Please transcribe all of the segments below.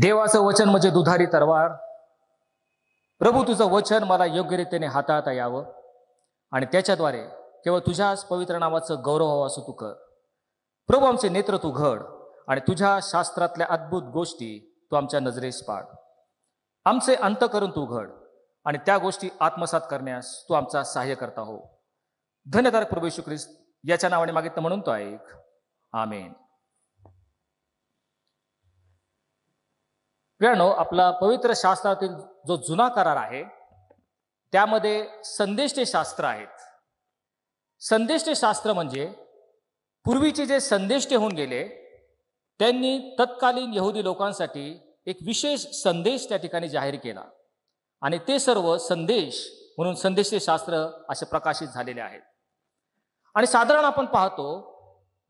देवाचं वचन म्हणजे दुधारी तलवार. प्रभू, तुझं वचन मला योग्य रीतीने हाताळता यावं आणि त्याच्याद्वारे केवळ तुझ्याच पवित्र नावाचं गौरव व्हावं असं तू कर. प्रभू, आमचे नेत्र तू घड आणि तुझ्या शास्त्रातल्या अद्भुत गोष्टी तू आमच्या नजरेस पाड. आमचे अंतःकरण तू घड आणि त्या गोष्टी आत्मसात करण्यास तू आमचा सहाय्य करता हो. धन्यवाद प्रभू येशू ख्रिस्त, याच्या नावाने मागितलं म्हणून तो ऐक. आमेन. प्रियानो, आपला पवित्र शास्त्रातील जो जुना करार आहे त्यामध्ये संदेष्टे शास्त्र आहेत. संदेष्टे शास्त्र म्हणजे पूर्वीचे जे संदेष्टे होऊन गेले त्यांनी तत्कालीन यहुदी लोकांसाठी एक विशेष संदेश त्या ठिकाणी जाहीर केला आणि ते सर्व संदेश म्हणून संदेष्टे शास्त्र असे प्रकाशित झालेले आहेत. आणि साधारण आपण पाहतो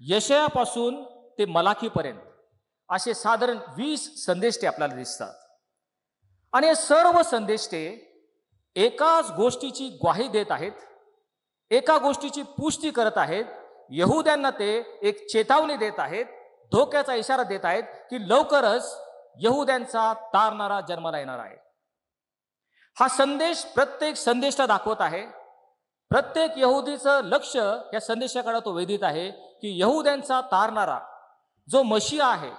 यशयापासून ते मलाखीपर्यंत असे साधारण 20 संदेष्टे आपल्याला दिसतात. आणि हे सर्व संदेष्टे एकाच गोष्टीची ग्वाही देत आहेत, एका गोष्टीची पुष्टी करत आहेत. यहुद्यांना ते एक चेतावणी देत आहेत, धोक्याचा इशारा देत आहेत की लवकरच यहुद्यांचा तारणारा जन्माला येणार आहे. हा संदेश प्रत्येक संदेष्टा दाखवत आहे. प्रत्येक यहुदीचं लक्ष या संदेशाकडे तो वेधित आहे की यहुद्यांचा तारणारा जो मशिया आहे,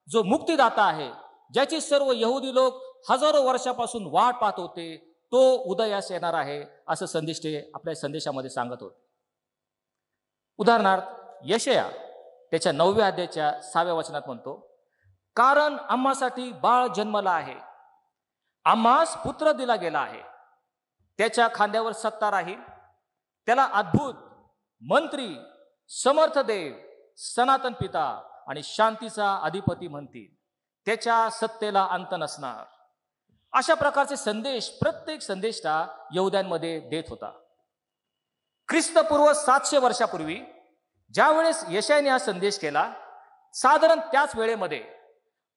जो मुक्तिदाता आहे, ज्याची सर्व यहुदी लोक हजारो वर्षापासून वाट पाहत होते, तो उदयास येणार आहे असं संदेष्टे आपल्या संदेशामध्ये सांगत होते. उदाहरणार्थ यशया त्याच्या 9व्या अध्यायाच्या 6व्या वचनात म्हणतो, कारण आम्हासाठी बाळ जन्मला आहे, आम्हास पुत्र दिला गेला आहे, त्याच्या खांद्यावर सत्ता राहील, त्याला अद्भुत, मंत्री, समर्थ देव, सनातन पिता आणि शांतीचा अधिपती म्हणतील, त्याच्या सत्तेला अंत नसणार. अशा प्रकारचे संदेश प्रत्येक संदेष्टा यहुद्यांमध्ये देत होता. ख्रिस्तपूर्व 700 वर्षापूर्वी ज्यावेळेस यशायाने हा संदेश केला, साधारण त्याच वेळेमध्ये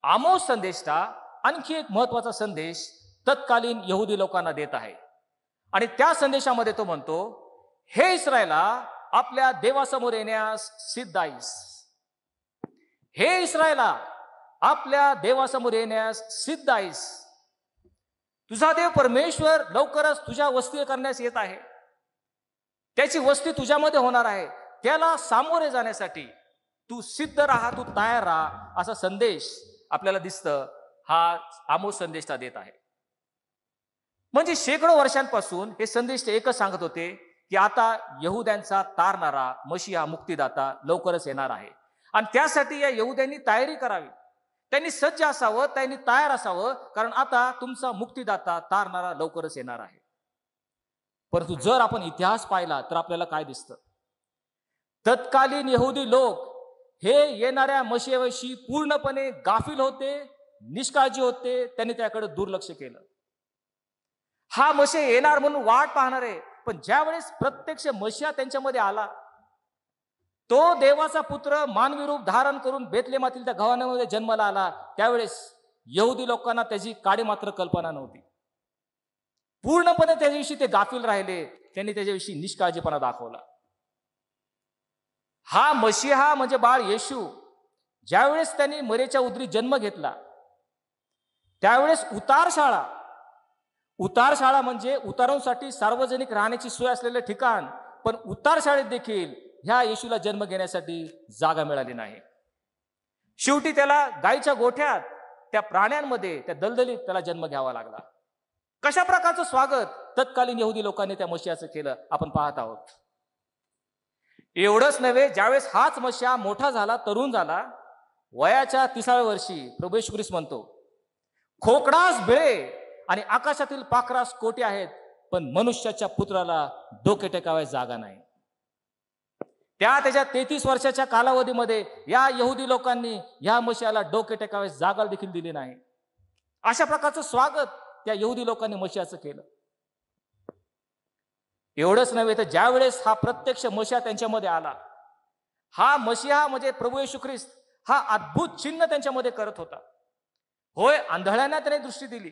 आमोस संदेष्टा आणखी एक महत्वाचा संदेश तत्कालीन यहुदी लोकांना देत आहे. आणि त्या संदेशामध्ये तो म्हणतो, हे इस्रायला, आपल्या देवासमोर येण्यास सिद्ध आहेस. हे इस्रायला, आपल्या देवासमोर येण्यास सिद्ध आहेस. तुझा देव परमेश्वर लवकरच तुझ्या वस्ती करण्यास येत आहे, त्याची वस्ती तुझ्यामध्ये होणार आहे. त्याला सामोरे जाण्यासाठी तू सिद्ध राहा, तू तयार राहा, असा संदेश आपल्याला दिसतं हा आमोस संदेशता देत आहे. म्हणजे शेकडो वर्षांपासून हे संदेश एकच सांगत होते की आता यहुद्यांचा तारणारा मशिहा मुक्तिदाता लवकरच येणार आहे आणि त्यासाठी या यहुद्यांनी तयारी करावी, त्यांनी सज्ज असावं, त्यांनी तयार असावं, कारण आता तुमचा मुक्तिदाता तारणारा लवकरच येणार आहे. परंतु जर आपण इतिहास पाहिला तर आपल्याला काय दिसतं, तत्कालीन यहुदी लोक हे येणाऱ्या मशिहाविषयी पूर्णपणे गाफील होते, निष्काळजी होते, त्यांनी त्याकडे दुर्लक्ष केलं. हा मशिहा येणार म्हणून वाट पाहणार आहे, पण ज्यावेळेस प्रत्यक्ष मशिहा त्यांच्यामध्ये आला, तो देवाचा पुत्र मानवी रूप धारण करून बेथलेमातील त्या घराण्यामध्ये जन्माला आला, त्यावेळेस यहुदी लोकांना त्याची काडी मात्र कल्पना नव्हती. पूर्णपणे त्याच्याविषयी ते गाफील राहिले, त्यांनी त्याच्याविषयी निष्काळजीपणा दाखवला. हा मशिहा म्हणजे बाळ येशू ज्यावेळेस त्यांनी मरेच्या उदरी जन्म घेतला, त्यावेळेस उतार शाळा म्हणजे उतारांसाठी सार्वजनिक राहण्याची सोय असलेले ठिकाण, पण उतार शाळेत देखील ह्या येशूला जन्म घेण्यासाठी जागा मिळाली नाही. शेवटी त्याला गायीच्या गोठ्यात, त्या प्राण्यांमध्ये, त्या दलदलीत त्याला जन्म घ्यावा लागला. कशा प्रकारचं स्वागत तत्कालीन यहुदी लोकांनी त्या मशिहाचं केलं आपण पाहत आहोत. एवढंच नव्हे, ज्यावेळेस हाच मशिहा मोठा झाला, तरुण झाला, वयाच्या 30व्या वर्षी प्रभू येशू ख्रिस्त म्हणतो, खोकडास बिळे आणि आकाशातील पाखरास कोटी आहेत, पण मनुष्याच्या पुत्राला डोके टेकावयास जागा नाही. त्याच्या 33 वर्षाच्या कालावधीमध्ये या यहुदी लोकांनी या मशिहाला डोके टेकावयास जागा देखील दिली नाही. अशा प्रकारचं स्वागत त्या यहुदी लोकांनी मशिहाचं केलं. एवढंच नव्हे, तर ज्यावेळेस हा प्रत्यक्ष मशिहा त्यांच्यामध्ये आला, हा मशिहा म्हणजे प्रभू येशू ख्रिस्त हा अद्भुत चिन्ह त्यांच्यामध्ये करत होता. होय, आंधळ्यांना त्याने दृष्टी दिली,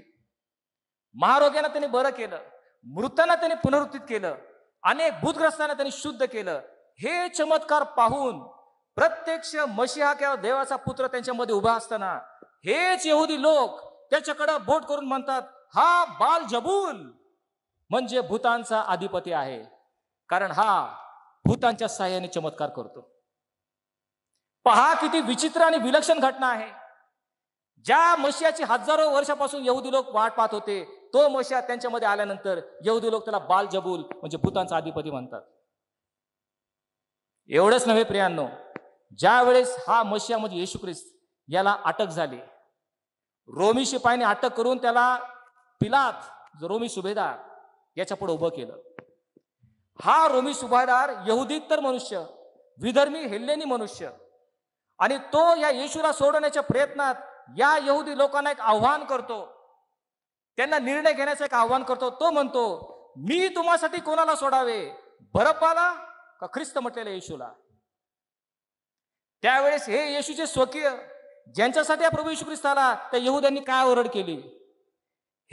महारोग्यांना त्याने बरं केलं, मृतांना त्याने पुनरुत्थित केलं, अनेक भूतग्रस्तांना त्यांनी शुद्ध केलं. हे चमत्कार पाहून प्रत्यक्ष मशिहा किंवा देवाचा पुत्र त्यांच्यामध्ये उभा असताना हेच यहुदी लोक त्याच्याकडे बोट करून म्हणतात, हा बाल जबूल म्हणजे भूतांचा अधिपती आहे, कारण हा भूतांच्या साह्याने चमत्कार करतो. पहा किती विचित्र आणि विलक्षण घटना आहे. ज्या मशियाची हजारो वर्षापासून यहुदी लोक वाट पाहत होते, तो मशिया त्यांच्यामध्ये आल्यानंतर यहुदी लोक त्याला बाल जबूल म्हणजे भूतांचा अधिपती म्हणतात. एवढंच नव्हे प्रियांनो, ज्या वेळेस हा मशिया म्हणजे येशू ख्रिस्त याला अटक झाली, रोमी शिपायाने अटक करून त्याला पिलात जो रोमी सुभेदार याच्या पुढे उभं केलं. हा रोमी सुभेदार यहुदीतर मनुष्य, विधर्मी हेल्लेनी मनुष्य, आणि तो या येशूला सोडवण्याच्या प्रयत्नात या यहुदी लोकांना एक आव्हान करतो, त्यांना निर्णय घेण्याचं एक आव्हान करतो. तो म्हणतो, मी तुम्हासाठी कोणाला सोडावे, बरब्बाला का ख्रिस्त म्हटलेल्या येशूला? त्यावेळेस हे येशूचे स्वकीय, ज्यांच्यासाठी प्रभू येशू ख्रिस्त आला, त्या यहुद्यांनी काय ओरड केली?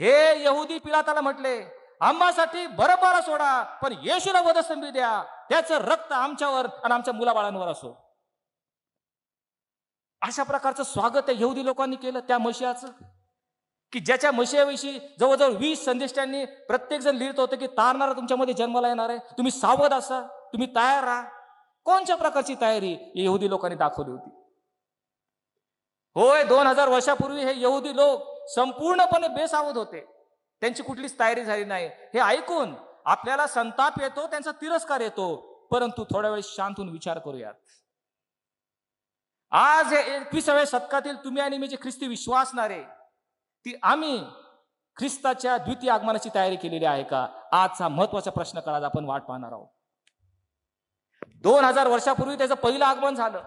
हे यहुदी पिलाताला म्हटले, आम्हासाठी बरब्बाला सोडा, पण येशूला वधस्तंभी द्या, त्याचं रक्त आमच्यावर आणि आमच्या मुलाबाळांवर असो. अशा प्रकारचं स्वागत त्या यहुदी लोकांनी केलं त्या मशियाचं, की ज्याच्या मशियाविषयी जवळजवळ 20 संदेष्टांनी प्रत्येक जण लिहित होते की तारणारा तुमच्यामध्ये जन्माला येणार आहे, तुम्ही सावध असा, तुम्ही तयार राहा. कोणत्या प्रकारची तयारी यहुदी लोकांनी दाखवली होती? होय, 2000 वर्षापूर्वी हे यहुदी लोक संपूर्णपणे बेसावध होते, त्यांची कुठलीच तयारी झाली नाही. हे ऐकून आपल्याला संताप येतो, त्यांचा तिरस्कार येतो, परंतु थोड्या वेळ शांत होऊन विचार करूयात. आज हे 21व्या शतकातील तुम्ही आणि मी जे ख्रिस्ती विश्वासणारे, ती आम्ही ख्रिस्ताच्या द्वितीय आगमनाची तयारी केलेली आहे का? आजचा महत्वाचा प्रश्न करायला आपण वाट पाहणार आहोत. 2000 वर्षापूर्वी त्याचं पहिलं आगमन झालं,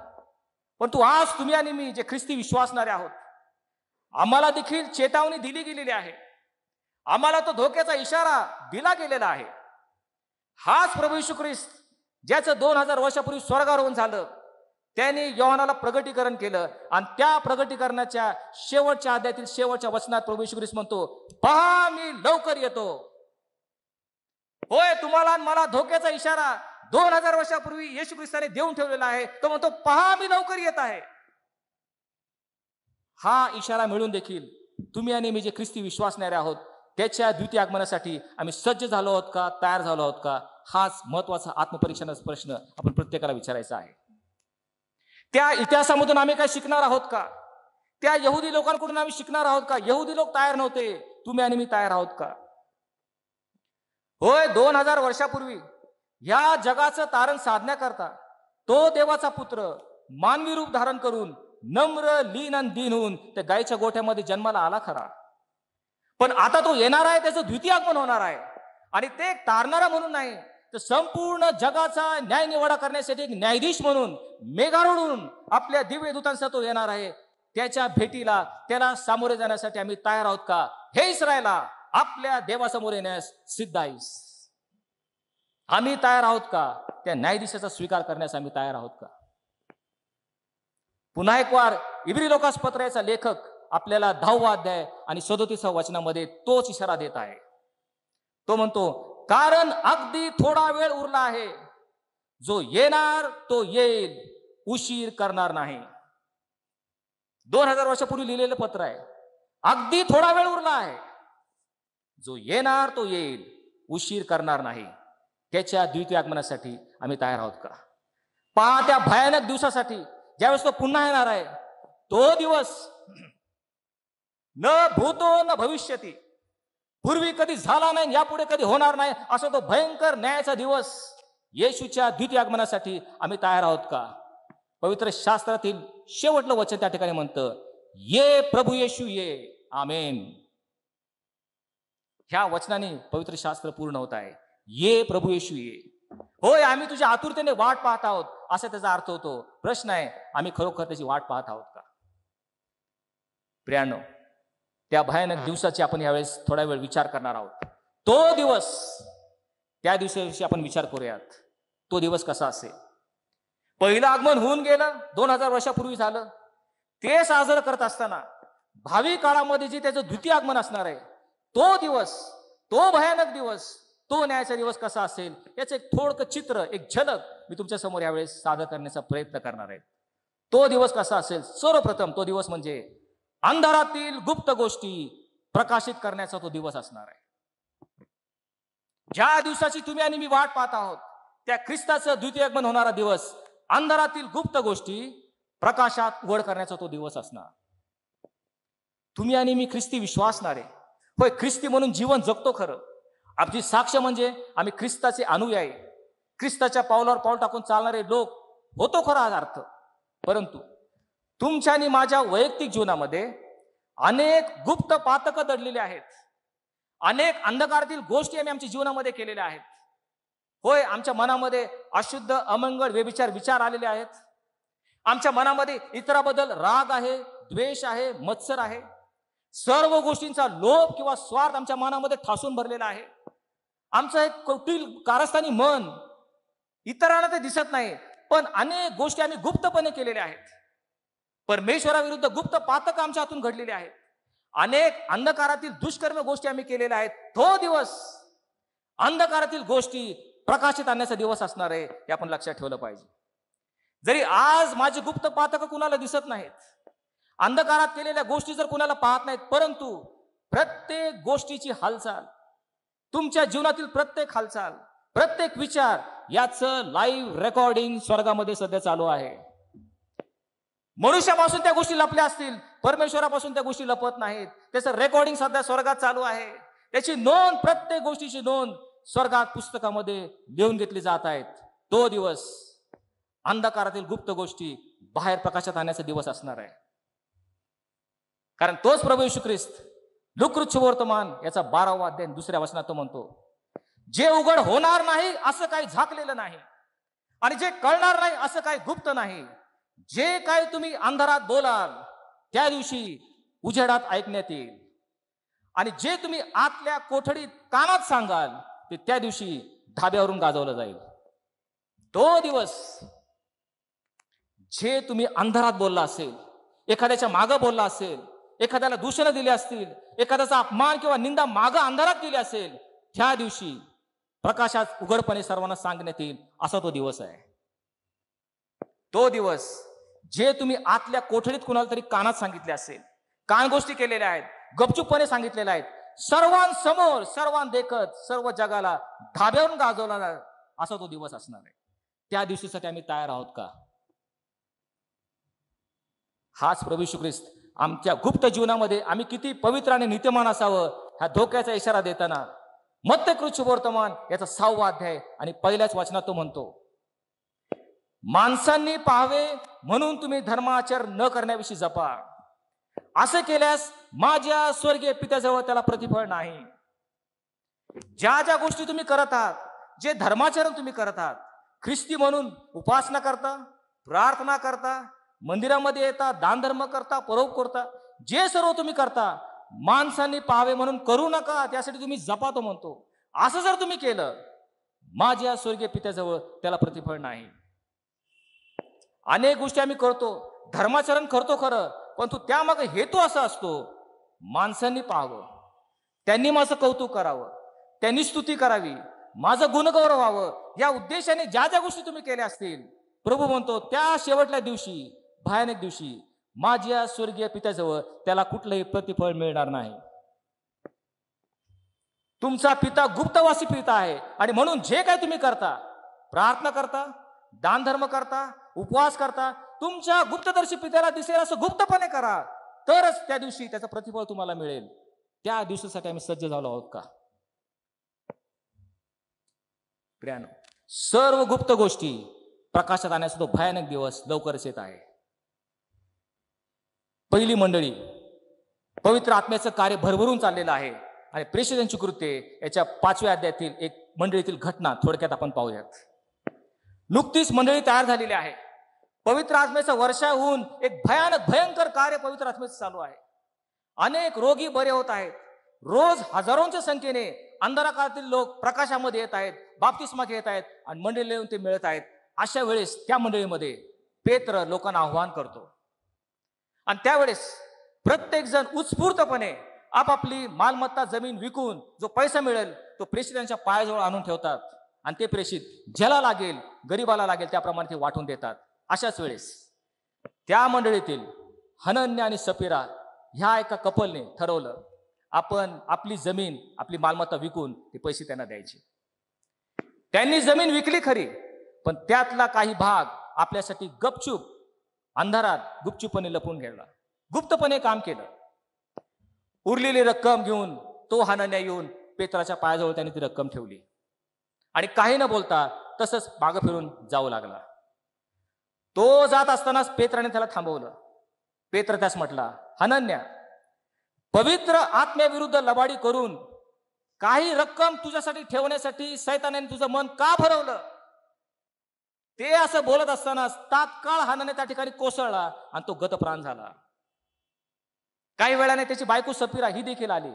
परंतु आज तुम्ही आणि मी जे ख्रिस्ती विश्वासणारे आहोत, आम्हाला देखील चेतावणी दिली गेलेली आहे, आम्हाला तो धोक्याचा इशारा दिला गेलेला आहे. हाच प्रभू येशू ख्रिस्त ज्याचं 2000 वर्षापूर्वी स्वर्गारोहण झालं, त्यांनी योहानाला प्रगटीकरण केलं, आणि त्या प्रगटीकरणाच्या शेवटच्या अध्यायातील शेवटच्या वचनात प्रभू येशू ख्रिस्त म्हणतो, पहा मी लवकर येतो. होय, तुम्हाला आणि मला धोक्याचा इशारा 2000 वर्षापूर्वी येशू ख्रिस्ताने देऊन ठेवलेला आहे. तो म्हणतो, पहा मी लवकर येत आहे. हा इशारा मिळून देखील तुम्ही आणि मी जे ख्रिस्ती विश्वासणारे आहोत, त्याच्या द्वितीय आगमनासाठी आम्ही सज्ज झालो आहोत का, तयार झालो आहोत का? हाच महत्वाचा आत्मपरीक्षणाचा प्रश्न आपण प्रत्येकाला विचारायचा आहे. त्या इतिहासामधून आम्ही काय शिकणार आहोत का? त्या यहुदी लोकांकडून आम्ही शिकणार आहोत का? यहुदी लोक तयार नव्हते, तुम्ही आणि मी तयार आहोत का? होय, 2000 वर्षापूर्वी या जगाचं तारण साधण्याकरता तो देवाचा पुत्र मानवी रूप धारण करून नम्र, लीन आणि दीन होऊन त्या गायीच्या गोठ्यामध्ये जन्माला आला खरा, पण आता तो येणार आहे, त्याचं द्वितीय आगमन होणार आहे, आणि ते एक तारणारा म्हणून नाही, तर संपूर्ण जगाचा न्याय निवाडा करण्यासाठी एक न्यायाधीश म्हणून मेघारूढून आपल्या दिव्य दूतांचा तो येणार आहे. त्याच्या भेटीला, त्याला सामोरे जाण्यासाठी आम्ही तयार आहोत का? हे इस्रायला, आपल्या देवासमोर येण्यास सिद्ध आहेस. आम्ही तयार आहोत का? त्या न्यायाधीशाचा स्वीकार करण्यास आम्ही तयार आहोत का? पुन्हा एक वार इब्री लोकास पत्राचा लेखक आपल्याला 10वा अध्याय आणि 37व्या वचनामध्ये तोच इशारा देत आहे. तो म्हणतो, कारण अगदी थोडा वेळ उरला आहे, जो येणार तो येईल, उशीर करणार नाही. 2000 वर्षापूर्वी लिहिलेलं पत्र आहे. अगदी थोडा वेळ उरला आहे, जो येणार तो येईल, उशीर करणार नाही. त्याच्या द्वितीय आगमनासाठी आम्ही तयार आहोत का? पहा, त्या भयानक दिवसासाठी ज्यावेळेस तो पुन्हा येणार आहे, तो दिवस न भूतो न भविष्यती, पूर्वी कधी झाला नाही, यापुढे कधी होणार नाही, असा तो भयंकर न्यायाचा दिवस, येशूच्या द्वितीय आगमनासाठी आम्ही तयार आहोत का? पवित्र शास्त्रातील शेवटलं वचन त्या ठिकाणी म्हणतं, ये प्रभू येशू ये, आमेन. ह्या वचनाने पवित्र शास्त्र पूर्ण होत आहे. ये प्रभू येशू ये. होय, आम्ही तुझ्या आतुरतेने वाट पाहत आहोत, असा त्याचा अर्थ होतो. प्रश्न आहे, आम्ही खरोखर त्याची वाट पाहत आहोत का? प्रियानो, त्या भयानक दिवसाची आपण यावेळेस थोडा वेळ विचार करणार आहोत. तो दिवस, त्या दिवसाविषयी आपण विचार करूयात. तो दिवस कसा असेल? पहिलं आगमन होऊन गेलं, 2000 वर्षापूर्वी झालं. ते साजरं करत असताना भावी काळामध्ये जे त्याचं द्वितीय आगमन असणार आहे, तो दिवस, तो भयानक दिवस, तो न्यायाचा दिवस कसा असेल, याचं एक थोडकं चित्र, एक झलक मी तुमच्या समोर यावेळेस सादर करण्याचा प्रयत्न करणार आहे. तो दिवस कसा असेल? सर्वप्रथम तो दिवस म्हणजे अंधारातील गुप्त गोष्टी प्रकाशित करण्याचा तो दिवस असणार आहे. ज्या दिवसाची तुम्ही आणि मी वाट पाहत आहोत, त्या ख्रिस्ताचं द्वितीय आगमन होणारा दिवस, अंधारातील गुप्त गोष्टी प्रकाशात उघड करण्याचा तो दिवस असणार. तुम्ही आणि मी ख्रिस्ती विश्वासणारे, होय ख्रिस्ती म्हणून जीवन जगतो खरं. आमची साक्ष म्हणजे आम्ही ख्रिस्ताचे अनुयायी, ख्रिस्ताच्या पावलावर पाऊल टाकून चालणारे लोक होतो खरा हा अर्थ. परंतु तुमच्या आणि माझ्या वैयक्तिक जीवनामध्ये अनेक गुप्त पातकं दडलेली आहेत. अनेक अंधकारातील गोष्टी आम्ही आमच्या जीवनामध्ये केलेल्या आहेत. होय, आमच्या मनामध्ये अशुद्ध, अमंगळ, व्यभिचार विचार आलेले आहेत. आमच्या मनामध्ये इतराबद्दल राग आहे, द्वेष आहे, मत्सर आहे. सर्व गोष्टींचा लोभ किंवा स्वार्थ आमच्या मनामध्ये ठासून भरलेला आहे. आमचं एक कुटील कारस्थानी मन, इतरांना ते दिसत नाही, पण अनेक गोष्टी आम्ही गुप्तपणे केलेल्या आहेत. परमेश्वराविरुद्ध गुप्त पातक आमच्या हातून घडलेले आहेत. अनेक अंधकारातील दुष्कर्म गोष्टी आम्ही केलेल्या आहेत. तो दिवस अंधकारातील गोष्टी प्रकाशित आणण्याचा दिवस असणार आहे, हे आपण लक्षात ठेवलं पाहिजे. जरी आज माझे गुप्त पातक कुणाला दिसत नाहीत, अंधकारात केलेल्या गोष्टी जर कुणाला पाहत नाहीत, परंतु प्रत्येक गोष्टीची हालचाल, तुमच्या जीवनातील प्रत्येक हालचाल, प्रत्येक विचार याचं लाईव्ह रेकॉर्डिंग स्वर्गामध्ये सध्या चालू आहे. मनुष्यापासून त्या गोष्टी लपल्या असतील, परमेश्वरापासून त्या गोष्टी लपत नाहीत. त्याचं रेकॉर्डिंग सध्या स्वर्गात चालू आहे. त्याची नोंद, प्रत्येक गोष्टीची नोंद स्वर्गात पुस्तकामध्ये लिहून घेतली जात आहेत. तो दिवस अंधकारातील गुप्त गोष्टी बाहेर प्रकाशात आणण्याचा दिवस असणार आहे. कारण तोच प्रभू येशू ख्रिस्त लूका सुवर्तमान याचा 12वा अध्याय 2ऱ्या वचनात तो म्हणतो, जे उघड होणार नाही असं काही झाकलेलं नाही, आणि जे कळणार नाही असं काही गुप्त नाही. जे काही तुम्ही अंधारात बोलाल त्या दिवशी उजेडात ऐकण्यात येईल, आणि जे तुम्ही आतल्या कोठडीत कानात सांगाल ते त्या दिवशी धाब्यावरून गाजवलं जाईल. तो दिवस जे तुम्ही अंधारात बोलला असेल, एखाद्याच्या मागं बोलला असेल, एखाद्याला दूषण दिले असतील, एखाद्याचा अपमान किंवा निंदा मागं अंधारात केली असेल, त्या दिवशी प्रकाशात उघडपणे सर्वांना सांगण्यात येईल. असा तो दिवस आहे. तो दिवस जे तुम्ही आतल्या कोठडीत कुणाला तरी कानात सांगितले असेल, कान गोष्टी केलेल्या आहेत, गपचूपपणे सांगितलेल्या आहेत, सर्वांसमोर, सर्वांदेखत, सर्व जगाला धाब्यावरून गाजवला, असा तो दिवस असणार आहे. त्या दिवशीसाठी आम्ही तयार आहोत का? हाच प्रभू येशू ख्रिस्त आमच्या गुप्त जीवनामध्ये आम्ही किती पवित्र आणि नित्यमान असावं ह्या धोक्याचा इशारा देताना मत्तय सुवर्तमान याचा 6वा अध्याय आणि पहिल्याच वचनात तो म्हणतो, माणसांनी पाहावे म्हणून तुम्ही धर्माचरण न करण्याविषयी जपा. असे केल्यास माझ्या स्वर्गीय पित्याजवळ त्याला प्रतिफळ नाही. ज्या ज्या गोष्टी तुम्ही करत आहात, जे धर्माचरण तुम्ही करत आहात, ख्रिस्ती म्हणून उपासना करता, प्रार्थना करता, मंदिरामध्ये येता, दानधर्म करता, परोपकार करता, जे सर्व तुम्ही करता, माणसांनी पाहावे म्हणून करू नका, त्यासाठी तुम्ही जपा तो म्हणतो. असं जर तुम्ही केलं, माझ्या स्वर्गीय पित्याजवळ त्याला प्रतिफळ नाही. अनेक गोष्टी आम्ही करतो, धर्माचरण करतो खरं, परंतु त्यामागे हेतू असा असतो, माणसांनी पाहावं, त्यांनी माझं कौतुक करावं, त्यांनी स्तुती करावी, माझं गुणगौरव व्हावं, या उद्देशाने ज्या ज्या गोष्टी तुम्ही केल्या असतील, प्रभू म्हणतो त्या शेवटल्या दिवशी, भयानक दिवशी, माझ्या स्वर्गीय पित्याजवळ त्याला कुठलंही प्रतिफळ मिळणार नाही. तुमचा पिता गुप्तवासी पिता आहे, आणि म्हणून जे काही तुम्ही करता, प्रार्थना करता, दानधर्म करता, उपवास करता, तुमच्या गुप्तदर्शी पित्याला दिसेल असं गुप्तपणे करा, तरच त्या दिवशी त्याचं प्रतिफळ तुम्हाला मिळेल. त्या दिवसासाठी आम्ही सज्ज झालो आहोत का? प्रियानो, सर्व गुप्त गोष्टी प्रकाशात आणण्याचा तो भयानक दिवस लवकरच येत आहे. पहिली मंडळी, पवित्र आत्म्याचं कार्य भरभरून चाललेलं आहे, आणि प्रेषितांची कृत्ये याच्या 5व्या अध्यायातील एक मंडळीतील घटना थोडक्यात आपण पाहूयात. नुकतीच मंडळी तयार झालेली आहे. पवित्र आत्म्याचा वर्षा होऊन एक भयंकर कार्य पवित्र आत्म्याचं चालू आहे. अनेक रोगी बरे होत आहेत. रोज हजारोंच्या संख्येने अंधकारातील लोक प्रकाशामध्ये येत आहेत, बाप्तिस्मा घेत आहेत, आणि मंडळीला येऊन ते मिळत आहेत. अशा वेळेस त्या मंडळीमध्ये पेत्र लोकांना आव्हान करतो, आणि त्यावेळेस प्रत्येक जण उत्स्फूर्तपणे आपापली मालमत्ता जमीन विकून जो पैसा मिळेल तो प्रेषितांच्या पायाजवळ आणून ठेवतात, आणि ते प्रेषित ज्याला लागेल, गरीबाला लागेल त्याप्रमाणे ते वाटून देतात. अशाच वेळेस त्या मंडळीतील हनन्या आणि सफीरा ह्या एका कपलने ठरवलं आपण आपली जमीन, आपली मालमत्ता विकून ते पैसे त्यांना द्यायचे. त्यांनी जमीन विकली खरी, पण त्यातला काही भाग आपल्यासाठी गपचूप अंधारात गुपचूपणे लपून घेतला, गुप्तपणे काम केलं. उरलेली रक्कम घेऊन तो हनन्या येऊन पेत्राच्या पायाजवळ त्याने ती रक्कम ठेवली आणि काही न बोलता तसंच मागं फिरून जाऊ लागला. तो जात असतानाच पेत्राने त्याला थांबवलं. पेत्र त्यास म्हटला, हनन्या, पवित्र आत्म्याविरुद्ध लबाडी करून काही रक्कम तुझ्यासाठी ठेवण्यासाठी सैतानाने तुझं मन का भरवलं? ते असं बोलत असतानाच तात्काळ हनन्या त्या ठिकाणी कोसळला आणि तो गतप्राण झाला. काही वेळाने त्याची बायको सफीरा ही देखील आली.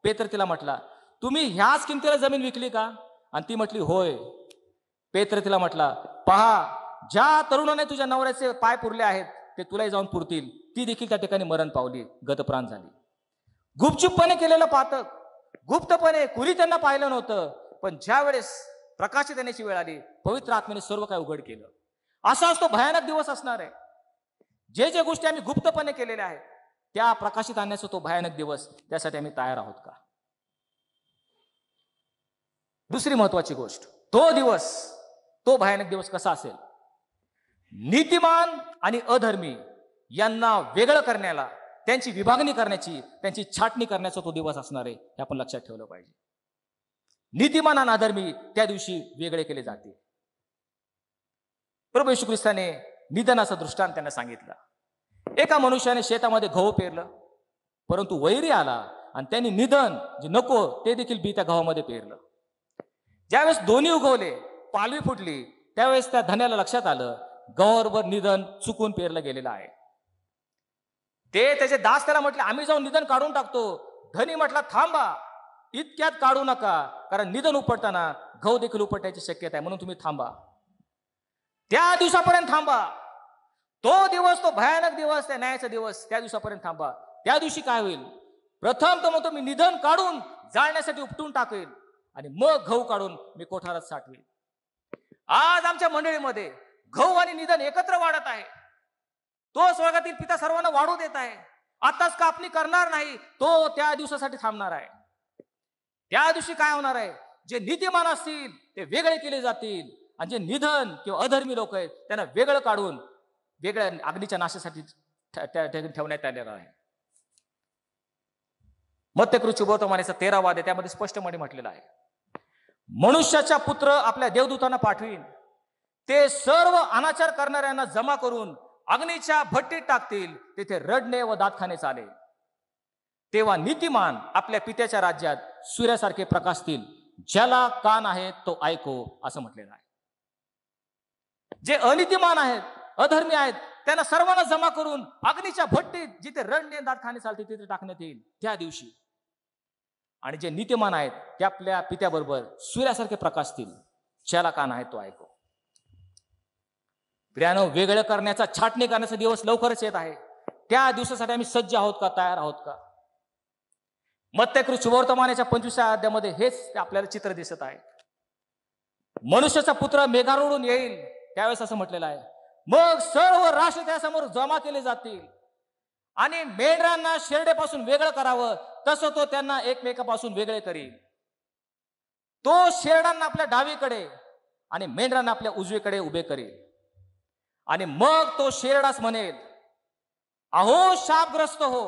पेत्र तिला म्हटला, तुम्ही ह्याच किमतीला जमीन विकली का? आणि ती म्हटली, होय. पेत्र तिला म्हटला, पहा, ज्या तरुणाने तुझ्या नवऱ्याचे पाय पुरले आहेत ते तुलाही जाऊन पुरतील. ती देखील त्या ठिकाणी मरण पावली, गतप्राण झाली. गुपचूपपणे केलेलं पातक, गुप्तपणे कुणी त्यांना पाहिलं नव्हतं, पण ज्या वेळेस प्रकाशित येण्याची वेळ आली, पवित्र आत्म्याने सर्व काही उघड केलं. असाच तो भयानक दिवस असणार आहे. जे जे गोष्टी आम्ही गुप्तपणे केलेल्या आहेत त्या प्रकाशित आणण्याचा तो भयानक दिवस, त्यासाठी आम्ही तयार आहोत का? दुसरी महत्वाची गोष्ट, तो दिवस, तो भयानक दिवस कसा असेल? नीतिमान आणि अधर्मी यांना वेगळं करण्याला, त्यांची विभागणी करण्याची, त्यांची छाटणी करण्याचा तो दिवस असणार आहे, हे आपण लक्षात ठेवलं पाहिजे. नीतिमान आणि अधर्मी त्या दिवशी वेगळे केले जातील. प्रभू येशू ख्रिस्ताने निधनाचा दृष्टांत त्यांना सांगितला. एका मनुष्याने शेतामध्ये गहू पेरलं, परंतु वैरी आला आणि त्यांनी निधन जे नको ते देखील बी त्या गव्हामध्ये पेरलं. ज्यावेळेस दोन्ही उगवले, पालवी फुटली, त्यावेळेस त्या धन्याला लक्षात आलं गव्हाबरोबर निधन चुकून पेरलं गेलेलं आहे. ते त्याचे दास त्याला म्हटले, आम्ही जाऊन निधन काढून टाकतो. धनी म्हटला, थांबा, इतक्यात काढू नका, कारण निधन उपटताना गहू देखील उपटायची शक्यता आहे, म्हणून तुम्ही थांबा, त्या दिवसापर्यंत थांबा. तो दिवस, तो भयानक दिवस, त्या न्यायाचा दिवस, त्या दिवसापर्यंत थांबा. त्या दिवशी काय होईल? प्रथम तो म्हणतो, मी निधन काढून जाळण्यासाठी उपटून टाकेल आणि मग गहू काढून मी कोठारात साठवेल. आज आमच्या मंडळीमध्ये गहू आणि निधन एकत्र वाढत आहे. तो स्वर्गातील पिता सर्वांना वाढू देत आहे. आताच कापणी करणार नाही, तो त्या दिवसासाठी थांबणार आहे. त्या दिवशी काय होणार आहे? जे नीतिमान असतील ते वेगळे केले जातील आणि जे निधन किंवा अधर्मी लोक आहेत त्यांना वेगळं काढून वेगळ्या अग्नीच्या नाशासाठी ठेवण्यात आलेलं आहे. मत्तेकृत शुभवर्तमानाचा 13वा अध्याय त्यामध्ये स्पष्टपणे म्हटलेलं आहे, मनुष्याचा पुत्र आपल्या देवदूतांना पाठवीन, ते सर्व अनाचार करणाऱ्यांना जमा करून अग्नीच्या भट्टीत टाकतील, तेथे रडणे व दातखाने चालेल. तेव्हा नीतिमान आपल्या पित्याच्या राज्यात सूर्यासारखे प्रकाशतील. ज्याला कान आहे तो ऐको, असं म्हटलेलं आहे. जे अनितिमान आहेत, अधर्मी आहेत, त्यांना सर्वांना जमा करून अग्नीच्या भट्टीत, जिथे रडणे दातखाने चालते, तिथे टाकण्यात येईल त्या दिवशी. आणि जे नीतिमान आहेत ते आपल्या पित्याबरोबर सूर्यासारखे प्रकाशतील. ज्याला कान आहे तो ऐको. प्रियानो, वेगळं करण्याचा, छाटणी करण्याचा दिवस लवकरच येत आहे. त्या दिवसासाठी आम्ही सज्ज आहोत का? तयार आहोत का? मत्तेकृत शुभवर्तमानाच्या 25व्या अध्यायामध्ये हेच आपल्याला चित्र दिसत आहे. मनुष्याचा पुत्र मेघारूढून येईल, त्यावेळेस असं म्हटलेलं आहे, मग सर्व राष्ट्र त्यासमोर जमा केले जातील आणि मेंढरांना शेरडेपासून वेगळं करावं तसं तो त्यांना एकमेकापासून वेगळे करील. तो शेरडांना आपल्या डावीकडे आणि मेंढरांना आपल्या उजवीकडे उभे करेल. आणि मग तो शेरडास म्हणेल, अहो शापग्रस्त हो,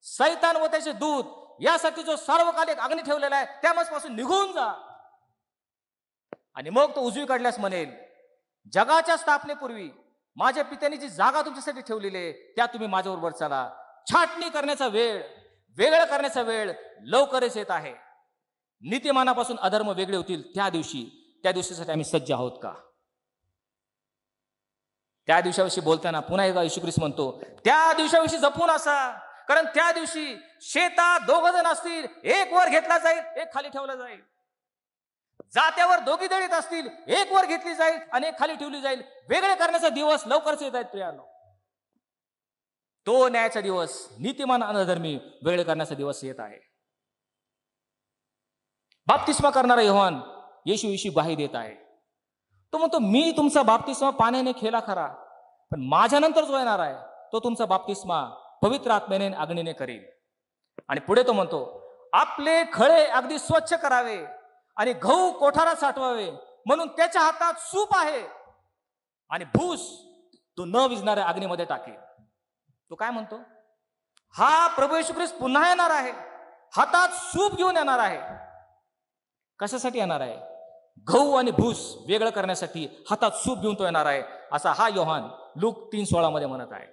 सैतान व त्याचे दूत यासाठी जो सार्वकालिक अग्नी ठेवलेला आहे त्यापासून निघून जा. आणि मग तो उजवीकडल्यास म्हणेल, जगाच्या स्थापनेपूर्वी माझ्या पित्याने जी जागा तुमच्यासाठी ठेवलेली आहे त्या तुम्ही माझ्याबरोबर चला. छाटणी करण्याचा वेळ, वेगळं करण्याचा वेळ लवकरच येत आहे. नीतिमानापासून अधर्म वेगळे होतील त्या दिवशी. त्या दिवशीसाठी आम्ही सज्ज आहोत का? त्या दिवसाविषयी बोलताना पुन्हा एकदा येशू ख्रिस्त म्हणतो, त्या दिवसाविषयी जपून असा, कारण त्या दिवशी शेतात 2 जण असतील, एक वर घेतला जाईल, एक खाली ठेवला जाईल. जात्यावर 2 दळीत असतील, एक वर घेतली जाईल आणि एक खाली ठेवली जाईल. वेगळे करण्याचा दिवस लवकरच येत आहेत प्रियानो. तो न्यायाचा दिवस, नीतिमान आणि अधर्मी वेगळे करण्याचा दिवस येत आहे. बाप्तिस्मा करणारा योहान येशूविषयी ग्वाही देत आहे. तो म्हणतो, मी तुमचा बाप्तिस्मा पाण्याने केला खरा, पण माझ्यानंतर जो येणार आहे तो तुमचा बाप्तिस्मा पवित्र आत्म्याने आणि अग्नीने करील. आणि पुढे तो म्हणतो, आपले खळे अगदी स्वच्छ करावे आणि गहू कोठारात साठवावे, म्हणून त्याच्या हातात सूप आहे आणि भूस तो न विझणाऱ्या अग्नीमध्ये टाकेल. तो काय म्हणतो? हा प्रभू येशू ख्रिस्त पुन्हा येणार आहे, हातात सूप घेऊन येणार आहे. कशासाठी येणार आहे? गहू आणि भूस वेगळं करण्यासाठी हातात सूप घेऊन तो येणार आहे, असा हा योहान लूक 3:16 मध्ये म्हणत आहे.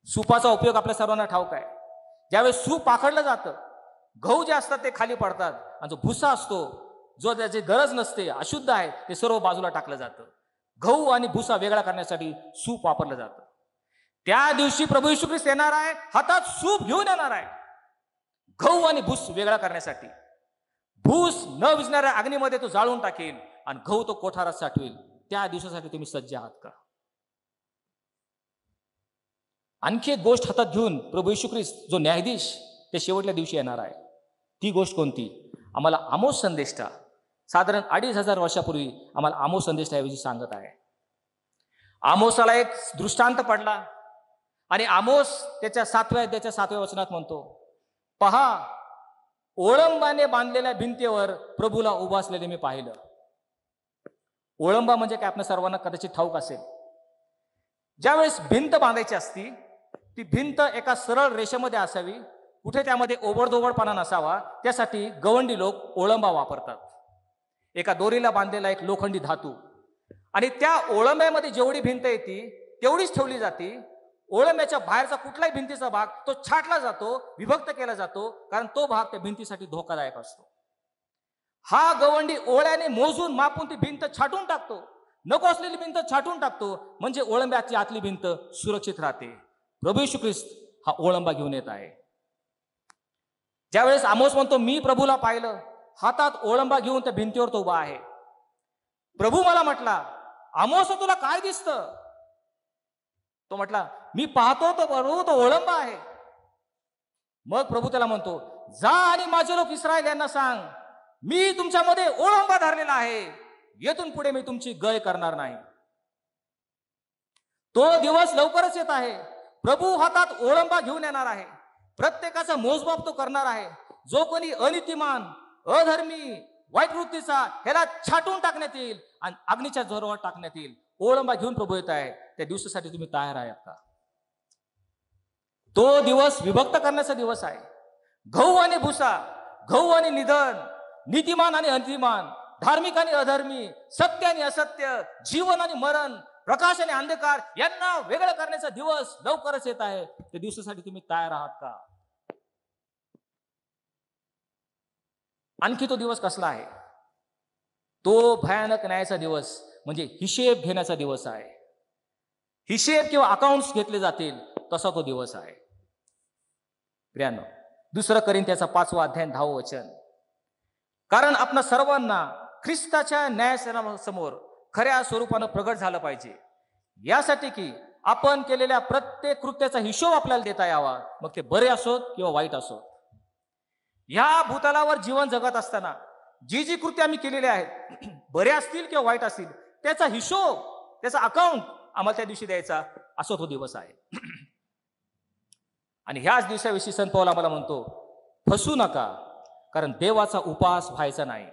सूपाचा उपयोग आपल्या सर्वांना ठाऊक आहे. ज्यावेळेस सूप पाखडलं जातं, गहू जे असतात ते खाली पडतात आणि जो भुसा असतो, जो त्याची गरज नसते, अशुद्ध आहे, ते सर्व बाजूला टाकलं जातं. गहू आणि भुसा वेगळा करण्यासाठी सूप वापरलं जातं. त्या दिवशी प्रभू येशू ख्रिस्त येणार आहे, हातात सूप घेऊन येणार आहे, गहू आणि भूस वेगळा करण्यासाठी. भूस न विझणाऱ्या अग्नीमध्ये तो जाळून टाकेल आणि गहू तो कोठारात साठवेल. त्या दिवसासाठी तुम्ही सज्ज आहात का? आणखी एक गोष्ट हातात घेऊन प्रभू येशू ख्रिस्त जो न्यायाधीश ते शेवटल्या दिवशी येणार आहे. ती गोष्ट कोणती? आम्हाला आमोस संदेष्टा साधारण 2500 वर्षापूर्वी आम्हाला आमोस संदेष्टा ऐवजी सांगत आहे. आमोसाला एक दृष्टांत पडला आणि आमोस त्याच्या 7व्या अध्यायाच्या 7व्या वचनात म्हणतो, पहा, ओळंबाने बांधलेल्या भिंतीवर प्रभूला उभा असलेले मी पाहिलं. ओळंबा म्हणजे काय आपल्या सर्वांना कदाचित ठाऊक असेल. ज्यावेळेस भिंत बांधायची असती, ती भिंत एका सरळ रेषेमध्ये असावी, कुठे त्यामध्ये ओबडधोबडपणा नसावा. त्यासाठी गवंडी लोक ओळंबा वापरतात. एका दोरीला बांधलेला एक लोखंडी धातू, आणि त्या ओळंब्यामध्ये जेवढी भिंत येते तेवढीच ठेवली जाते. ओळंब्याच्या बाहेरचा कुठलाही भिंतीचा भाग तो छाटला जातो, विभक्त केला जातो, कारण तो भाग त्या भिंतीसाठी धोकादायक असतो. हा गवंडी ओळ्याने मोजून मापून ती भिंत छाटून टाकतो, नको असलेली भिंत छाटून टाकतो, म्हणजे ओळंब्याची आतली भिंत सुरक्षित राहते. प्रभू येशू ख्रिस्त हा ओळंबा घेऊन येत आहे. ज्यावेळेस आमोस म्हणतो, मी प्रभूला पाहिलं, हातात ओळंबा घेऊन त्या भिंतीवर तो उभा आहे. प्रभू मला म्हटला, आमोस तुला काय दिसतं? तो म्हटला, मी पाहतो तो प्रभू, तो ओळंबा आहे. मग प्रभू त्याला म्हणतो, जा आणि माझे लोक इस्रायल यांना सांग, मी तुमच्यामध्ये ओळंबा धरलेला आहे, येथून पुढे मी तुमची गय करणार नाही. तो दिवस लवकरच येत आहे. प्रभू हातात ओळंबा घेऊन येणार आहे. प्रत्येकाचा मोजमाप तो करणार आहे. जो कोणी अनितिमान, अधर्मी, वाईट वृत्तीचा, ह्याला छाटून टाकण्यात येईल आणि अग्नीच्या जोरावर टाकण्यात येईल. ओळंबा घेऊन प्रभू येत आहे. त्या दिवसासाठी तुम्ही तयार आहात का? तो दिवस विभक्त करण्याचा दिवस आहे. गहू आणि भुसा, गहू आणि निधन, नीतिमान आणि अनितिमान, धार्मिक आणि अधर्मी, सत्य आणि असत्य, जीवन आणि मरण, प्रकाश आणि अंधकार यांना वेगळं करण्याचा दिवस लवकरच येत आहे. त्या दिवसासाठी तुम्ही तयार आहात का? आणखी तो दिवस कसला आहे? तो भयानक न्यायाचा दिवस, म्हणजे हिशेब घेण्याचा दिवस आहे. हिशेब किंवा अकाउंट्स घेतले जातील तसा तो दिवस आहे. प्रियानो, 2 कोरिंथ्याचा 5वा अध्याय 10वे वचन, कारण आपणा सर्वांना ख्रिस्ताच्या न्यायासनासमोर खऱ्या स्वरूपानं प्रगट झालं पाहिजे, यासाठी की आपण केलेल्या प्रत्येक कृत्याचा हिशोब आपल्याला देता यावा, मग ते बरे असोत किंवा वाईट असोत. ह्या भूतलावर जीवन जगत असताना जी जी कृत्य आम्ही केलेली आहेत, बरे असतील किंवा वाईट असतील, त्याचा हिशोब, त्याचा अकाउंट आम्हाला त्या दिवशी द्यायचा, असा तो दिवस आहे. आणि ह्याच दिवसाविषयी संत पौल आम्हाला म्हणतो, फसू नका, कारण देवाचा उपास व्हायचा नाही.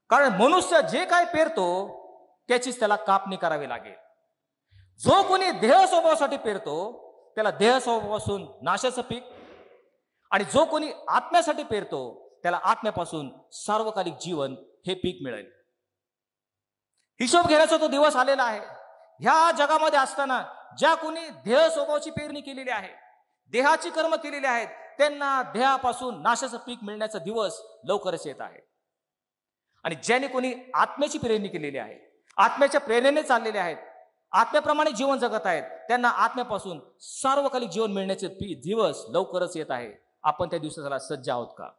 कारण मनुष्य जे काय पेरतो त्याचीच त्याला कापणी करावी लागेल. जो कोणी देह स्वभावासाठी पेरतो त्याला देह स्वभावापासून नाशाचं पीक, आणि जो कोणी आत्म्यासाठी पेरतो त्याला आत्म्यापासून सार्वकालिक जीवन हे पीक मिळेल. हिशोब घेण्याचा तो दिवस आलेला आहे. ह्या जगामध्ये असताना ज्या कोणी देह स्वभावाची पेरणी केलेली आहे, देहाची कर्म केलेली आहेत, त्यांना देहापासून नाशाचं पीक मिळण्याचा दिवस लवकरच येत आहे. आणि ज्याने कोणी आत्म्याची पेरणी केलेली आहे, आत्म्याच्या प्रेरणेने चाललेले आहेत, आत्म्याप्रमाणे जीवन जगत आहेत, त्यांना आत्म्यापासून सार्वकालिक जीवन मिळण्याचे दिवस लवकरच येत आहे. आपण त्या दिवसाला सज्ज आहोत का?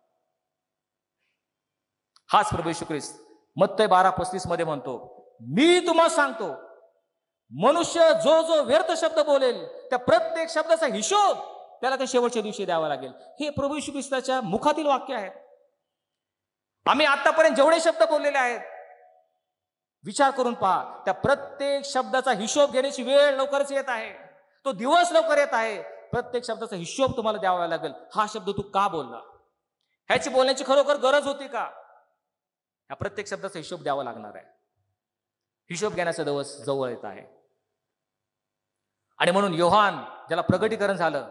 हाच प्रभू येशू ख्रिस्त मत्तई 12:35 मध्ये म्हणतो, मी तुम्हाला सांगतो, मनुष्य जो जो व्यर्थ शब्द बोलेल त्या प्रत्येक शब्दाचा हिशोब त्याला त्या शेवटच्या दिवशी द्यावा लागेल. हे प्रभू येशू ख्रिस्ताच्या मुखातील वाक्य आहेत. आम्ही आतापर्यंत जेवढे शब्द बोललेले आहेत, विचार करून पहा, त्या प्रत्येक शब्दाचा हिशोब घेण्याची वेळ लवकरच येत आहे. तो दिवस लवकर येत आहे. प्रत्येक शब्दाचा हिशोब तुम्हाला द्यावा लागेल. हा शब्द तू का बोलला, ह्याची बोलण्याची खरोखर गरज होती का, ह्या प्रत्येक शब्दाचा हिशोब द्यावा लागणार आहे. हिशोब घेण्याचा दिवस जवळ येत आहे. आणि म्हणून योहान, ज्याला प्रगटीकरण झालं,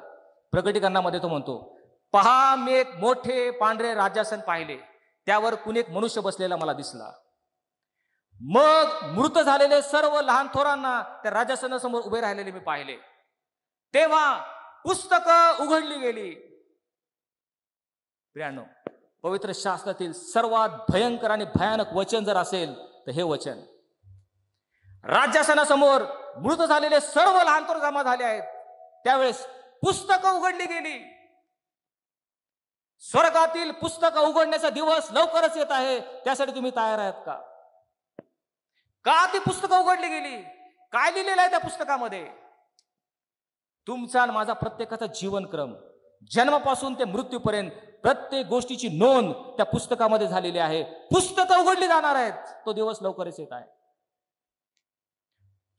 प्रगटीकरणामध्ये तो म्हणतो, पहा मी एक मोठे पांढरे राजासन पाहिले, त्यावर कुणी एक मनुष्य बसलेला मला दिसला. मग मृत झालेले सर्व लहान थोरांना त्या राजासनासमोर उभे राहिलेले मी पाहिले. तेव्हा पुस्तकं उघडली गेली. प्रियानो, पवित्र शास्त्रातील सर्वात भयंकर आणि भयानक वचन जर असेल तर हे वचन. राज्यासनासमोर मृत झालेले सर्व लहान थोर जमा झाले आहेत, त्यावेळेस पुस्तकं उघडली गेली. स्वर्गातील पुस्तकं उघडण्याचा दिवस लवकरच येत आहे. त्यासाठी तुम्ही तयार आहात का? का ती पुस्तकं उघडली गेली? काय लिहिलेलं आहे त्या पुस्तकामध्ये? तुमचा आणि माझा प्रत्येकाचा जीवनक्रम, जन्मापासून ते मृत्यूपर्यंत प्रत्येक गोष्टीची नोंद त्या पुस्तकामध्ये झालेली आहे. पुस्तकं उघडली जाणार आहेत. तो दिवस लवकरच येत आहे.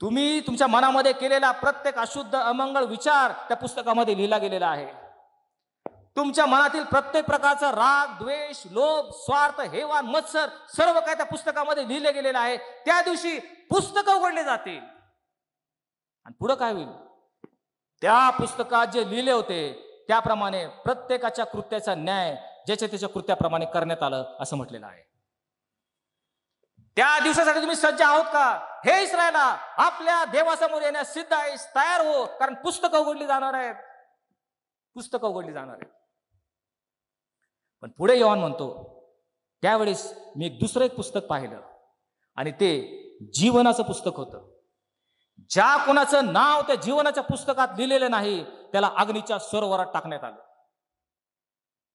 तुम्ही तुमच्या मनामध्ये केलेला प्रत्येक अशुद्ध अमंगळ विचार त्या पुस्तकामध्ये लिहिला गेलेला आहे. तुमच्या मनातील प्रत्येक प्रकारचा राग, द्वेष, लोभ, स्वार्थ, हेवान, मत्सर सर्व काय त्या पुस्तकामध्ये लिहिले गेलेलं आहे. त्या दिवशी पुस्तकं उघडले जातील. आणि पुढे काय होईल? त्या पुस्तकात जे लिहिले होते त्याप्रमाणे प्रत्येकाच्या कृत्याचा न्याय ज्याच्या त्याच्या कृत्याप्रमाणे करण्यात आलं असं म्हटलेलं आहे. त्या दिवसासाठी तुम्ही सज्ज आहोत का? हे इस्रायला, आपल्या देवासमोर येण्यास सिद्ध आहेस, तयार हो, कारण पुस्तकं उघडली जाणार आहेत. पुस्तकं उघडली जाणार आहेत. पण पुढे योहान म्हणतो, त्यावेळेस मी दुसरं एक पुस्तक पाहिलं आणि ते जीवनाचं पुस्तक होतं. ज्या कोणाचं नाव त्या जीवनाच्या पुस्तकात लिहिलेलं नाही त्याला अग्नीच्या सरोवरात टाकण्यात आलं.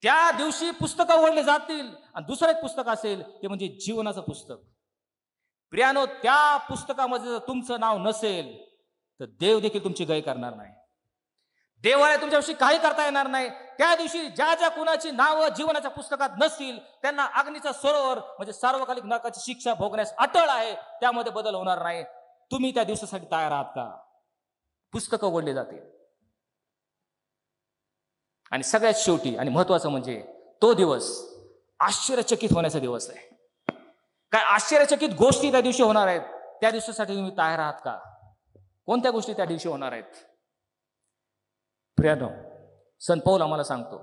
त्या दिवशी पुस्तकं उघडली जातील आणि दुसरं एक पुस्तक असेल ते म्हणजे जीवनाचं पुस्तक. प्रियानो, त्या पुस्तकामध्ये जर तुमचं नाव नसेल तर देव देखील तुमची गय करणार नाही. देवाला तुमच्याविषयी काही करता येणार नाही. त्या दिवशी ज्या ज्या कुणाची नावं जीवनाच्या पुस्तकात नसतील त्यांना अग्नीचा सरोवर म्हणजे सार्वकालिक नरकाची शिक्षा भोगण्यास अटळ आहे. त्यामध्ये बदल होणार नाही. तुम्ही त्या दिवसासाठी तयार आहात का? पुस्तकं उघडली जातील. आणि सगळ्यात शेवटी आणि महत्वाचं म्हणजे तो दिवस आश्चर्यचकित होण्याचा दिवस आहे. काय आश्चर्यचकित गोष्टी त्या दिवशी होणार आहेत. त्या दिवसासाठी तुम्ही तयार आहात का? कोणत्या गोष्टी त्या दिवशी होणार आहेत? प्रियानो, संत पौल आम्हाला सांगतो,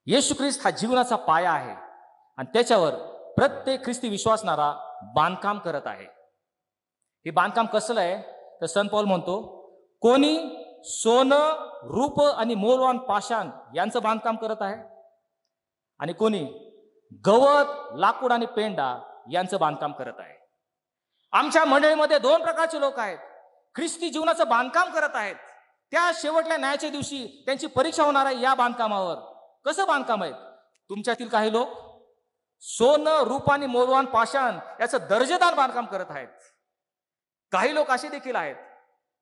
येशू ख्रिस्त हा जीवनाचा पाया आहे आणि त्याच्यावर प्रत्येक ख्रिस्ती विश्वासणारा बांधकाम करत आहे. हे बांधकाम कसलं आहे तर संत पौल म्हणतो, कोणी सोनं, रूप आणि मौल्यवान पाषाण यांचं बांधकाम करत आहे आणि कोणी गवत, लाकूड आणि पेंडा यांचं बांधकाम करत आहे. आमच्या मंडळीमध्ये दोन प्रकारचे लोक आहेत. ख्रिस्ती जीवनाचं बांधकाम करत आहेत. त्या शेवटल्या न्यायाच्या दिवशी त्यांची परीक्षा होणार आहे या बांधकामावर. कसं बांधकाम आहे? तुमच्यातील काही लोक सोनं, रूप आणि मौल्यवान पाषाण याचं दर्जेदार बांधकाम करत आहेत. काही लोक असे देखील आहेत,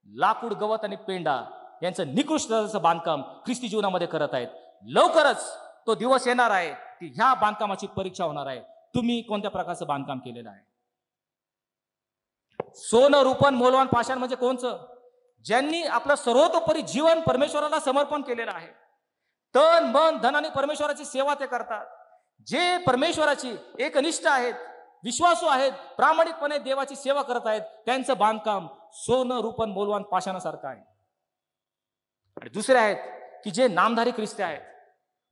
लाकूड, गवत आणि पेंडा यांचं निकृष्ट बांधकाम ख्रिस्ती जीवनामध्ये करत आहेत. लवकरच तो दिवस येणार आहे की ह्या बांधकामाची परीक्षा होणार आहे. तुम्ही कोणत्या प्रकारचं बांधकाम केलेलं आहे? सोनं, रूपन, मौल्यवान पाषाण म्हणजे कोणचं? ज्यांनी आपलं सर्वतोपरी जीवन परमेश्वराला समर्पण केलेलं आहे. तन, मन, धन आणि परमेश्वराची सेवा ते करतात. जे परमेश्वराची एकनिष्ठ आहेत, विश्वासू आहेत, प्रामाणिकपणे देवाची सेवा करत आहेत, त्यांचं बांधकाम सोनं, रूपन, मौल्यवान पाषाणासारखं आहे. आणि दुसरे आहेत की जे नामधारी ख्रिस्ती आहेत.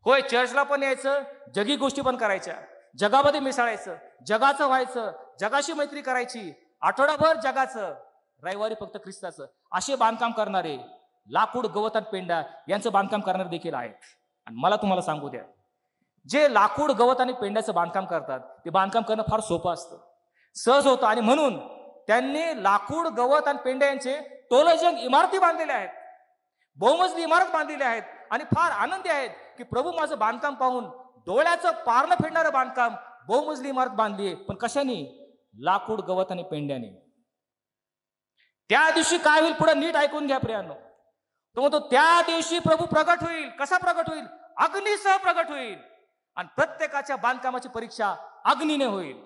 होय, चर्चला पण यायचं, जगी गोष्टी पण करायच्या, जगामध्ये मिसळायचं, जगाचं व्हायचं, जगाशी मैत्री करायची, आठवडाभर जगाचं, रविवारी फक्त ख्रिस्ताचं, असे बांधकाम करणारे लाकूड, गवत आणि पेंडा यांचं बांधकाम करणारे देखील आहेत. आणि मला तुम्हाला सांगू द्या, जे लाकूड, गवत आणि पेंड्याचं बांधकाम करतात ते बांधकाम करणं फार सोपं असतं, सहज होतं. आणि म्हणून त्यांनी लाकूड, गवत आणि पेंड्या यांचे टोलजंग इमारती बांधलेल्या आहेत, बहुमजली इमारत बांधलेली आहेत आणि फार आनंदी आहेत की प्रभू माझं बांधकाम पाहून डोळ्याचं पारणं फेडणारं बांधकाम, बहुमजली इमारत बांधली आहे. पण कशाने? लाकूड, गवत आणि पेंड्याने. त्या दिवशी काय होईल पुढे नीट ऐकून घ्या प्रियांनो. तो म्हणतो त्या दिवशी प्रभू प्रगट होईल. कसा प्रगट होईल? अग्नीसह प्रगट होईल आणि प्रत्येकाच्या बांधकामाची परीक्षा अग्नीने होईल.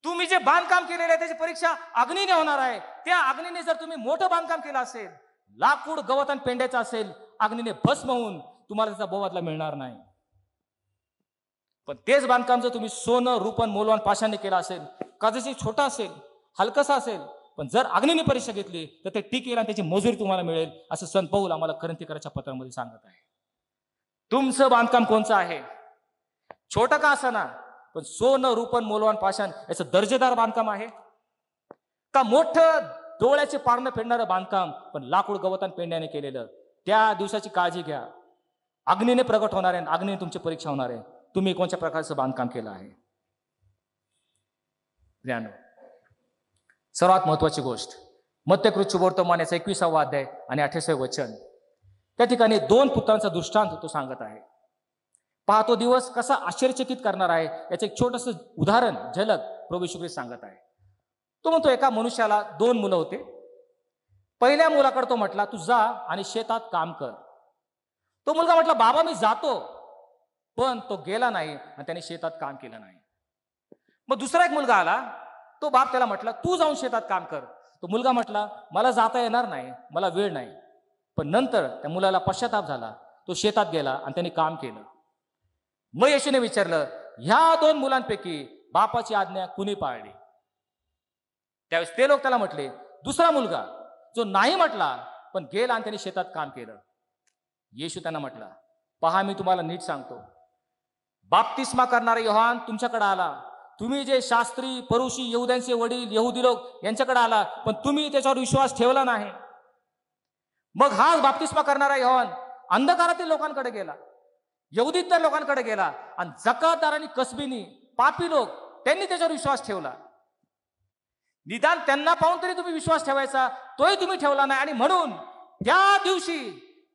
तुम्ही जे बांधकाम केलेलं आहे त्याची परीक्षा अग्नीने होणार आहे. त्या अग्नीने जर तुम्ही मोठं बांधकाम केलं असेल, लाकूड, गवत आणि पेंड्याचं असेल, अग्नीने भस्म होऊन तुम्हाला त्याचा मोबदला मिळणार नाही. पण तेच बांधकाम जर तुम्ही सोनं, रूपन, मौल्यवान पाषाणने केलं असेल, कदाचित छोटा असेल, हलकसा असेल, पण जर अग्नीने परीक्षा घेतली तर ते टिकेल आणि त्याची मजुरी तुम्हाला मिळेल, असं संत पौल आम्हाला करंथीकराच्या पत्रामध्ये सांगत आहे. तुमचं बांधकाम कोणचं आहे? छोटं का असेना, पण सोनं, रूपन, मौल्यवान पाषाण याचं दर्जेदार बांधकाम आहे का मोठं डोळ्याचे पारणं फेडणारं बांधकाम पण लाकूड, गवत आणि पेंड्याने केलेलं? त्या दिवसाची काळजी घ्या. अग्नीने प्रगट होणार आहे, अग्नीने तुमची परीक्षा होणार आहे. तुम्ही कोणत्या प्रकारचं बांधकाम केलं आहे? ज्ञान सर्वात महत्वाची गोष्ट, मत्तकृत वर्तमान याचा 21वा अध्याय आणि 28वे वचन. त्या ठिकाणी 2 पुत्रांचा दृष्टांत तो सांगत आहे. पहा, तो दिवस कसा आश्चर्यचकित करणार आहे याचं एक छोटंसं उदाहरण, झलक प्रभू येशू ख्रिस्त सांगत आहे. तो म्हणतो, एका मनुष्याला 2 मुलं होते. पहिल्या मुलाकडे तो म्हटला, तू जा आणि शेतात काम कर. तो मुलगा म्हटला, बाबा मी जातो. पण तो गेला नाही आणि त्याने शेतात काम केलं नाही. मग दुसरा एक मुलगा आला. तो बाप त्याला म्हटला, तू जाऊन शेतात काम कर. तो मुलगा म्हटला, मला जाता येणार नाही, मला वेळ नाही. पण नंतर त्या मुलाला पश्चाताप झाला. तो शेतात गेला आणि त्याने काम केलं. मग येशूने विचारलं, ह्या 2 मुलांपैकी बापाची आज्ञा कुणी पाळली? त्यावेळेस ते लोक त्याला म्हटले, दुसरा मुलगा जो नाही म्हटला पण गेला आणि त्याने शेतात काम केलं. येशू त्यांना म्हटला, पहा मी तुम्हाला नीट सांगतो, बाप्तिस्मा करणारा योहान तुमच्याकडे आला. तुम्ही जे शास्त्री, परुषी, यहुद्यांचे वडील, यहुदी लोक यांच्याकडे आला, पण तुम्ही त्याच्यावर विश्वास ठेवला नाही. मग हा बाप्तिस्मा करणारा योहान अंधकारातील लोकांकडे गेला, यहुदीतर लोकांकडे गेला, आणि जकातदार आणि कसबीनी, पापी लोक, त्यांनी त्याच्यावर विश्वास ठेवला. निदान त्यांना पाहून तरी तुम्ही विश्वास ठेवायचा, तोही तुम्ही ठेवला नाही. आणि म्हणून त्या दिवशी,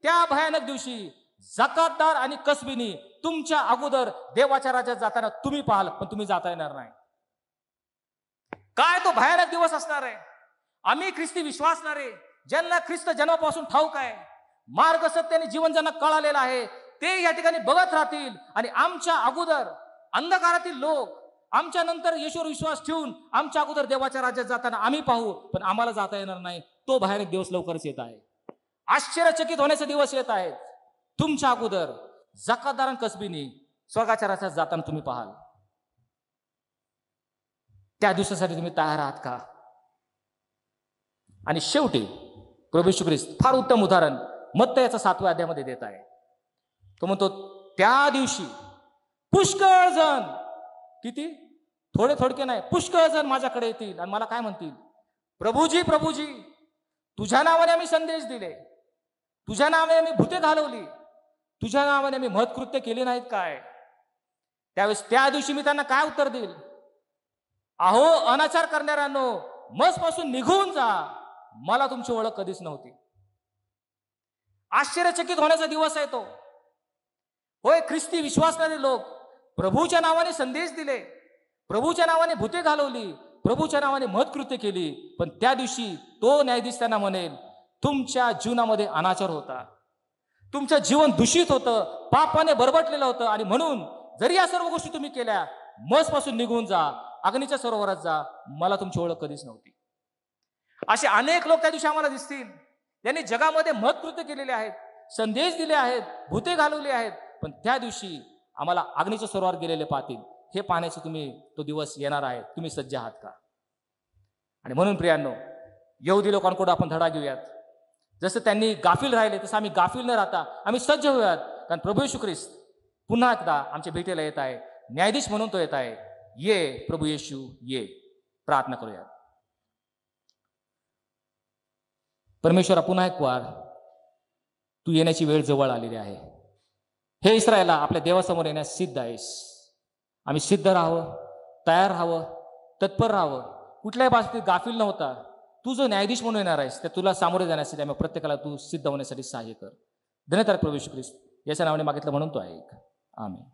त्या भयानक दिवशी जकातदार आणि कसबीनी तुमच्या अगोदर देवाच्या राज्यात जाताना तुम्ही पाहाल, पण तुम्ही जाता येणार नाही. काय तो भयानक दिवस असणार आहे. आम्ही ख्रिस्ती विश्वासणारे, ज्यांना ख्रिस्त जन्मापासून ठाऊक आहे, मार्ग सत्याने जीवन ज्यांना कळालेलं आहे, ते या ठिकाणी बघत राहतील. आणि आमच्या अगोदर अंधकारातील लोक, आमच्या नंतर येशूवर विश्वास ठेवून आमच्या अगोदर देवाच्या राज्यात जाताना आम्ही पाहू, पण आम्हाला जाता येणार नाही. तो भयानक दिवस लवकरच येत आहे. आश्चर्यचकित होण्याचे दिवस येत आहेत. तुमच्या अगोदर जकातदार आणि कसबीनी स्वर्गाच्या राज्यात जाताना तुम्ही पाहाल. त्या दिवसासाठी तुम्ही तयार आहात का? आणि शेवटी प्रभू येशू ख्रिस्त फार उत्तम उदाहरण मत्ती याचा 7व्या अध्यायामध्ये देत आहे. तो म्हणतो, त्या दिवशी पुष्कळ जण, किती? थोडे थोडके नाही, पुष्कळ जण माझ्याकडे येतील आणि मला काय म्हणतील, प्रभूजी प्रभूजी, तुझ्या नावाने आम्ही संदेश दिले, तुझ्या नावाने आम्ही भूते घालवली, तुझ्या नावाने आम्ही महत्कृत्य केली नाहीत काय? त्यावेळेस त्या दिवशी मी त्यांना काय उत्तर देईल? अहो अनाचार करणाऱ्यांनो, मजपासून निघून जा, मला तुमची ओळख कधीच नव्हती. आश्चर्यचकित होण्याचा दिवस आहे तो. होय, ख्रिस्ती विश्वासणारे लोक प्रभूच्या नावाने संदेश दिले, प्रभूच्या नावाने भूते घालवली, प्रभूच्या नावाने महत्कृत्य केली, पण त्या दिवशी तो न्यायाधीश त्यांना म्हणेल, तुमच्या जीवनामध्ये अनाचार होता, तुमचं जीवन दूषित होतं, पापाने बरबटलेलं होतं, आणि म्हणून जरी या सर्व गोष्टी तुम्ही केल्या, मजपासून निघून जा, अग्नीच्या सरोवरात जा, मला तुमची ओळख कधीच नव्हती. असे अनेक लोक त्या दिवशी आम्हाला दिसतील, त्यांनी जगामध्ये महत्कृत्य केलेले आहेत, संदेश दिले आहेत, भूते घालवले आहेत, पण त्या दिवशी आम्हाला अग्नीच्या सरोवरात गेलेले पाहतील. हे पाहण्याचे तुम्ही तो दिवस येणार आहे, तुम्ही सज्ज आहात का? आणि म्हणून प्रियांनो, यहुदी लोकांकडून आपण धडा घेऊयात. जसं त्यांनी गाफील राहिले, तसं आम्ही गाफील न राहता आम्ही सज्ज होऊयात. कारण प्रभू येशू ख्रिस्त पुन्हा एकदा आमच्या भेटीला येत आहे, न्यायाधीश म्हणून तो येत आहे. ये प्रभू येशू ये. प्रार्थना करूयात. परमेश्वरा, पुन्हा एक वार तू येण्याची वेळ जवळ आलेली आहे. हे इस्रायला, आपल्या देवासमोर येण्यास सिद्ध आहेस. आम्ही सिद्ध राहावं, तयार राहावं, तत्पर राहावं, कुठल्याही बाबतीत गाफील नव्हता. तू जो न्यायाधीश म्हणून येणार आहेस, त्या तुला सामोरे जाण्यासाठी आम्ही प्रत्येकाला तू सिद्ध होण्यासाठी सहाय्य कर. धन्यवाद प्रभू येशू ख्रिस्त, याच्या नावाने मागितलं म्हणून तो ऐक. आमेन.